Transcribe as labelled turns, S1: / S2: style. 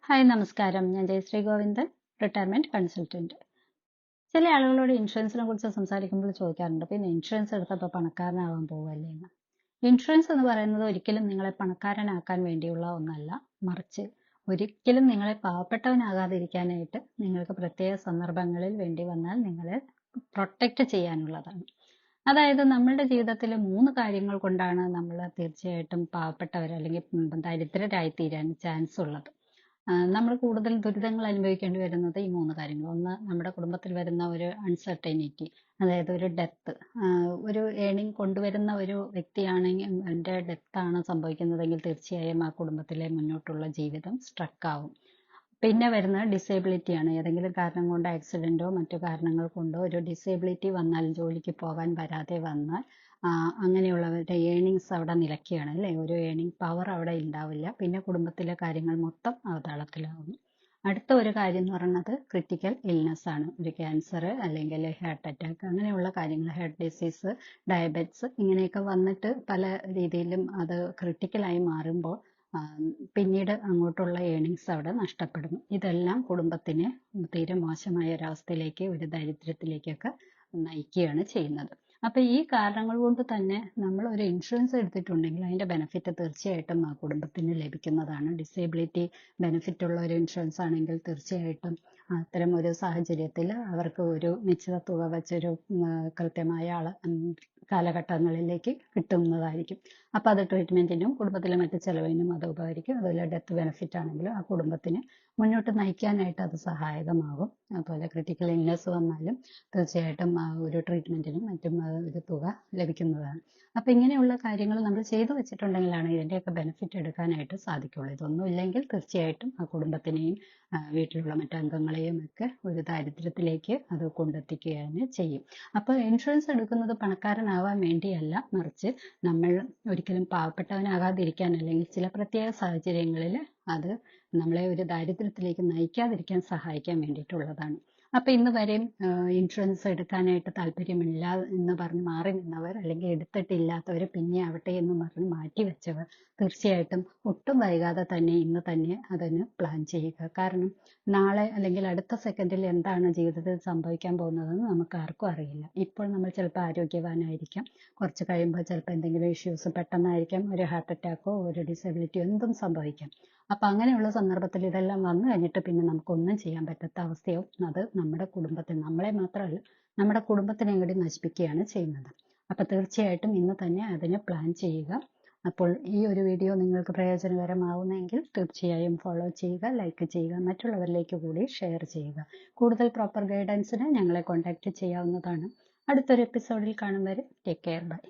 S1: Hi നമസ്കാരം. ഞാൻ Jayashree Govindan, retirement consultant. ചില ആളുകളോട് ഇൻഷുറൻസിനെ കുറിച്ച് സംസാരിക്കുമ്പോൾ ചോദിക്കാറുണ്ട്, പിന്നെ ഇൻഷുറൻസ് എടുത്തപ്പോൾ പണക്കാരനാവാൻ പോവല്ലേ എന്ന്. ഇൻഷുറൻസ് എന്ന് പറയുന്നത് ഒരിക്കലും നിങ്ങളെ പണക്കാരനാക്കാൻ വേണ്ടിയുള്ള ഒന്നല്ല, മറിച്ച് ഒരിക്കലും നിങ്ങളെ പാവപ്പെട്ടവനാകാതിരിക്കാനായിട്ട് നിങ്ങൾക്ക് പ്രത്യേക സന്ദർഭങ്ങളിൽ വേണ്ടി വന്നാൽ നിങ്ങളെ പ്രൊട്ടക്റ്റ് ചെയ്യാനുള്ളതാണ്. അതായത് നമ്മളുടെ ജീവിതത്തിൽ 3 കാര്യങ്ങൾ കൊണ്ടാണ് നമ്മൾ തീർച്ചയായിട്ടും പാവപ്പെട്ടവർ അല്ലെങ്കിൽ ദരിദ്രരായി തീരാൻ ചാൻസ് ഉള്ളത്. നമ്മൾ കൂടുതൽ ദുരിതങ്ങൾ അനുഭവിക്കേണ്ടി വരുന്നത് ഈ 3 കാര്യങ്ങൾ. ഒന്ന്, നമ്മുടെ കുടുംബത്തിൽ വരുന്ന ഒരു അൺസർട്ടനിറ്റി, അതായത് ഒരു ഡെത്ത്. ഒരു ഏണിംഗ് കൊണ്ടുവരുന്ന ഒരു വ്യക്തിയാണെങ്കിൽ എൻ്റെ ഡെത്താണ് സംഭവിക്കുന്നതെങ്കിൽ തീർച്ചയായും ആ കുടുംബത്തിലെ മുന്നോട്ടുള്ള ജീവിതം സ്ട്രക്ക് ആവും. പിന്നെ വരുന്നത് ഡിസേബിലിറ്റിയാണ്. ഏതെങ്കിലും കാരണം കൊണ്ട് ആക്സിഡന്റോ മറ്റു കാരണങ്ങൾ കൊണ്ടോ ഒരു ഡിസേബിലിറ്റി വന്നാൽ, ജോലിക്ക് പോകാൻ വരാതെ വന്നാൽ അങ്ങനെയുള്ളവരുടെ ഏണിങ്സ് അവിടെ നിലയ്ക്കുകയാണ് അല്ലേ. ഒരു ഏണിംഗ് പവർ അവിടെ ഉണ്ടാവില്ല. പിന്നെ കുടുംബത്തിലെ കാര്യങ്ങൾ മൊത്തം അവതാളത്തിലാവുന്നു. അടുത്ത ഒരു കാര്യം എന്ന് പറയുന്നത് ക്രിട്ടിക്കൽ ഇൽനെസ് ആണ്. ഒരു ക്യാൻസർ അല്ലെങ്കിൽ ഹാർട്ട് അറ്റാക്ക് അങ്ങനെയുള്ള കാര്യങ്ങൾ, ഹാർട്ട് ഡിസീസ്, ഡയബറ്റിസ് ഇങ്ങനെയൊക്കെ വന്നിട്ട് പല രീതിയിലും അത് ക്രിട്ടിക്കലായി മാറുമ്പോൾ പിന്നീട് അങ്ങോട്ടുള്ള ഏണിങ്സ് അവിടെ നഷ്ടപ്പെടുന്നു. ഇതെല്ലാം കുടുംബത്തിനെ തീരെ മോശമായ ഒരവസ്ഥയിലേക്ക്, ഒരു ദരിദ്രത്തിലേക്കൊക്കെ നയിക്കുകയാണ് ചെയ്യുന്നത്. അപ്പൊ ഈ കാരണങ്ങൾ കൊണ്ട് തന്നെ നമ്മൾ ഒരു ഇൻഷുറൻസ് എടുത്തിട്ടുണ്ടെങ്കിൽ അതിന്റെ ബെനിഫിറ്റ് തീർച്ചയായിട്ടും ആ കുടുംബത്തിന് ലഭിക്കുന്നതാണ്. ഡിസേബിലിറ്റി ബെനിഫിറ്റ് ഉള്ള ഒരു ഇൻഷുറൻസ് ആണെങ്കിൽ തീർച്ചയായിട്ടും അത്തരം ഒരു സാഹചര്യത്തിൽ അവർക്ക് ഒരു നിശ്ചിത തുക വെച്ചൊരു കൃത്യമായ കാലഘട്ടങ്ങളിലേക്ക് കിട്ടുന്നതായിരിക്കും. അപ്പൊ അത് ട്രീറ്റ്മെന്റിനും കുടുംബത്തിലെ മറ്റു ചെലവിനും അത് ഉപകരിക്കും. അതുപോലെ ഡെത്ത് ബെനിഫിറ്റ് ആണെങ്കിലും ആ കുടുംബത്തിന് മുന്നോട്ട് നയിക്കാനായിട്ട് അത് സഹായകമാകും. അതുപോലെ ക്രിട്ടിക്കൽ ഇൽനെസ് വന്നാലും തീർച്ചയായിട്ടും ആ ഒരു ട്രീറ്റ്മെന്റിനും മറ്റും ഒരു തുക ലഭിക്കുന്നതാണ്. അപ്പൊ ഇങ്ങനെയുള്ള കാര്യങ്ങൾ നമ്മൾ ചെയ്തു വെച്ചിട്ടുണ്ടെങ്കിലാണ് ഇതിന്റെയൊക്കെ ബെനിഫിറ്റ് എടുക്കാനായിട്ട് സാധിക്കുള്ളൂ. ഇതൊന്നും ഇല്ലെങ്കിൽ തീർച്ചയായിട്ടും ആ കുടുംബത്തിനെയും വീട്ടിലുള്ള മറ്റംഗങ്ങളെയും ഒക്കെ ഒരു ദാരിദ്ര്യത്തിലേക്ക് അത് കൊണ്ടെത്തിക്കുകയാണ് ചെയ്യും. അപ്പൊ ഇൻഷുറൻസ് എടുക്കുന്നത് പണക്കാരനാവാൻ വേണ്ടിയല്ല, മറിച്ച് നമ്മൾ ഒരിക്കലും പാവപ്പെട്ടവനാകാതിരിക്കാൻ അല്ലെങ്കിൽ ചില പ്രത്യേക സാഹചര്യങ്ങളിൽ അത് നമ്മളെ ഒരു ദാരിദ്ര്യത്തിലേക്ക് നയിക്കാതിരിക്കാൻ സഹായിക്കാൻ വേണ്ടിയിട്ടുള്ളതാണ്. അപ്പൊ ഇന്ന് വരെയും ഇൻഷുറൻസ് എടുക്കാനായിട്ട് താല്പര്യമില്ല എന്ന് പറഞ്ഞ് മാറി നിന്നവർ, അല്ലെങ്കിൽ എടുത്തിട്ടില്ലാത്തവർ പിന്നെ ആവട്ടെ എന്ന് പറഞ്ഞ് മാറ്റി വെച്ചവർ തീർച്ചയായിട്ടും ഒട്ടും വൈകാതെ തന്നെ ഇന്ന് തന്നെ അതിന് പ്ലാൻ ചെയ്യുക. കാരണം നാളെ അല്ലെങ്കിൽ അടുത്ത സെക്കൻഡിൽ എന്താണ് ജീവിതത്തിൽ സംഭവിക്കാൻ പോകുന്നതെന്ന് നമുക്ക് ആർക്കും അറിയില്ല. ഇപ്പോൾ നമ്മൾ ചിലപ്പോൾ ആരോഗ്യവാനായിരിക്കാം, കുറച്ച് കഴിയുമ്പോൾ ചിലപ്പോൾ എന്തെങ്കിലും ഇഷ്യൂസ് പെട്ടെന്നായിരിക്കാം, ഒരു ഹാർട്ട് അറ്റാക്കോ ഒരു ഡിസബിലിറ്റിയോ എന്തും സംഭവിക്കാം. അപ്പൊ അങ്ങനെയുള്ള സന്ദർഭത്തിൽ ഇതെല്ലാം വന്നു കഴിഞ്ഞിട്ട് പിന്നെ നമുക്കൊന്നും ചെയ്യാൻ പറ്റാത്ത അവസ്ഥയാവും. അത് നമ്മുടെ കുടുംബത്തെ, നമ്മളെ മാത്രമല്ല നമ്മുടെ കുടുംബത്തിനെ കൂടി നശിപ്പിക്കുകയാണ് ചെയ്യുന്നത്. അപ്പൊ തീർച്ചയായിട്ടും ഇന്ന് തന്നെ അതിന് പ്ലാൻ ചെയ്യുക. അപ്പോൾ ഈ ഒരു വീഡിയോ നിങ്ങൾക്ക് പ്രയോജനകരമാവുന്നെങ്കിൽ തീർച്ചയായും ഫോളോ ചെയ്യുക, ലൈക്ക് ചെയ്യുക, മറ്റുള്ളവരിലേക്ക് കൂടി ഷെയർ ചെയ്യുക. കൂടുതൽ പ്രോപ്പർ ഗൈഡൻസിന് ഞങ്ങളെ കോൺടാക്ട് ചെയ്യാവുന്നതാണ്. അടുത്തൊരു എപ്പിസോഡിൽ കാണും വരെ ടേക്ക് കെയർ, ബൈ.